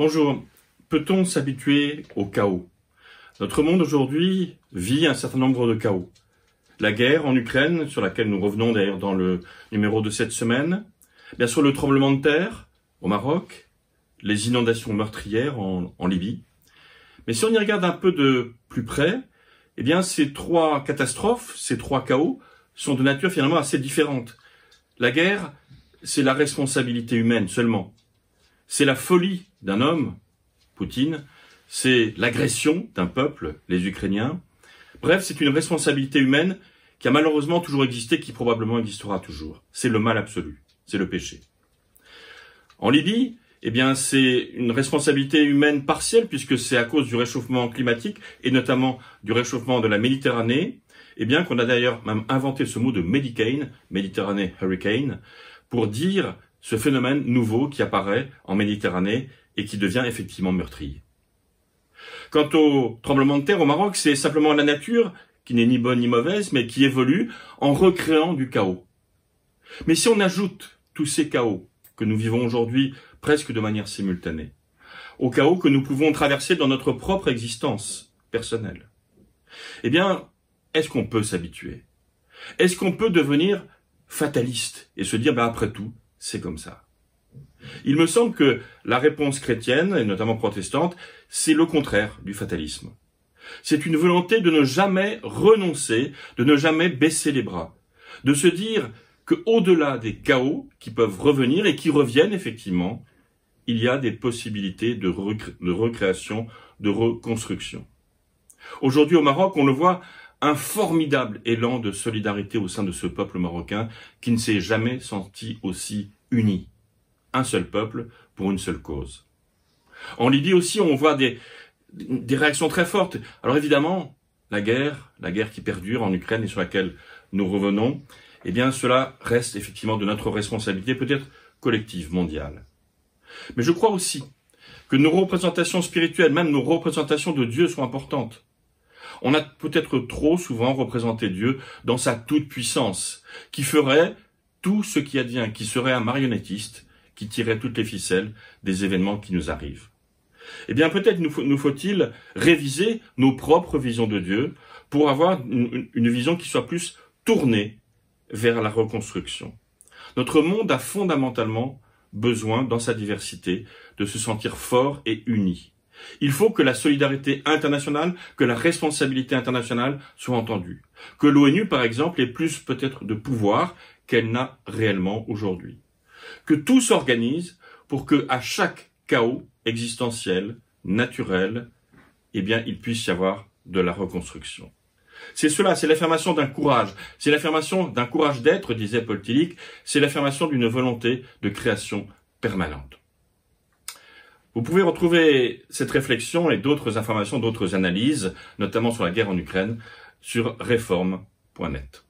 Bonjour. Peut-on s'habituer au chaos? Notre monde aujourd'hui vit un certain nombre de chaos. La guerre en Ukraine, sur laquelle nous revenons d'ailleurs dans le numéro de cette semaine, bien sûr le tremblement de terre au Maroc, les inondations meurtrières en Libye. Mais si on y regarde un peu de plus près, eh bien ces trois catastrophes, ces trois chaos, sont de nature finalement assez différente. La guerre, c'est la responsabilité humaine seulement. C'est la folie d'un homme, Poutine, c'est l'agression d'un peuple, les Ukrainiens. Bref, c'est une responsabilité humaine qui a malheureusement toujours existé, qui probablement existera toujours. C'est le mal absolu, c'est le péché. En Libye, eh bien, c'est une responsabilité humaine partielle, puisque c'est à cause du réchauffement climatique, et notamment du réchauffement de la Méditerranée, eh bien, qu'on a d'ailleurs même inventé ce mot de Medicane, Méditerranée Hurricane, pour dire ce phénomène nouveau qui apparaît en Méditerranée et qui devient effectivement meurtrier. Quant au tremblement de terre au Maroc, c'est simplement la nature, qui n'est ni bonne ni mauvaise, mais qui évolue en recréant du chaos. Mais si on ajoute tous ces chaos que nous vivons aujourd'hui presque de manière simultanée, au chaos que nous pouvons traverser dans notre propre existence personnelle, eh bien, est-ce qu'on peut s'habituer? Est-ce qu'on peut devenir fataliste et se dire, après tout, c'est comme ça? Il me semble que la réponse chrétienne, et notamment protestante, c'est le contraire du fatalisme. C'est une volonté de ne jamais renoncer, de ne jamais baisser les bras, de se dire qu'au-delà des chaos qui peuvent revenir et qui reviennent effectivement, il y a des possibilités de recréation, de reconstruction. Aujourd'hui au Maroc, on le voit, un formidable élan de solidarité au sein de ce peuple marocain qui ne s'est jamais senti aussi uni. Un seul peuple pour une seule cause. En Libye aussi, on voit des réactions très fortes. Alors évidemment, la guerre qui perdure en Ukraine et sur laquelle nous revenons, eh bien cela reste effectivement de notre responsabilité, peut-être collective, mondiale. Mais je crois aussi que nos représentations spirituelles, même nos représentations de Dieu sont importantes. On a peut-être trop souvent représenté Dieu dans sa toute-puissance, qui ferait tout ce qui advient, qui serait un marionnettiste, qui tirerait toutes les ficelles des événements qui nous arrivent. Eh bien, peut-être nous faut-il réviser nos propres visions de Dieu pour avoir une vision qui soit plus tournée vers la reconstruction. Notre monde a fondamentalement besoin, dans sa diversité, de se sentir fort et uni. Il faut que la solidarité internationale, que la responsabilité internationale soit entendue. Que l'ONU, par exemple, ait plus peut-être de pouvoir qu'elle n'a réellement aujourd'hui. Que tout s'organise pour que, à chaque chaos existentiel, naturel, eh bien, il puisse y avoir de la reconstruction. C'est cela, c'est l'affirmation d'un courage. C'est l'affirmation d'un courage d'être, disait Paul Tillich. C'est l'affirmation d'une volonté de création permanente. Vous pouvez retrouver cette réflexion et d'autres informations, d'autres analyses, notamment sur la guerre en Ukraine, sur reform.net.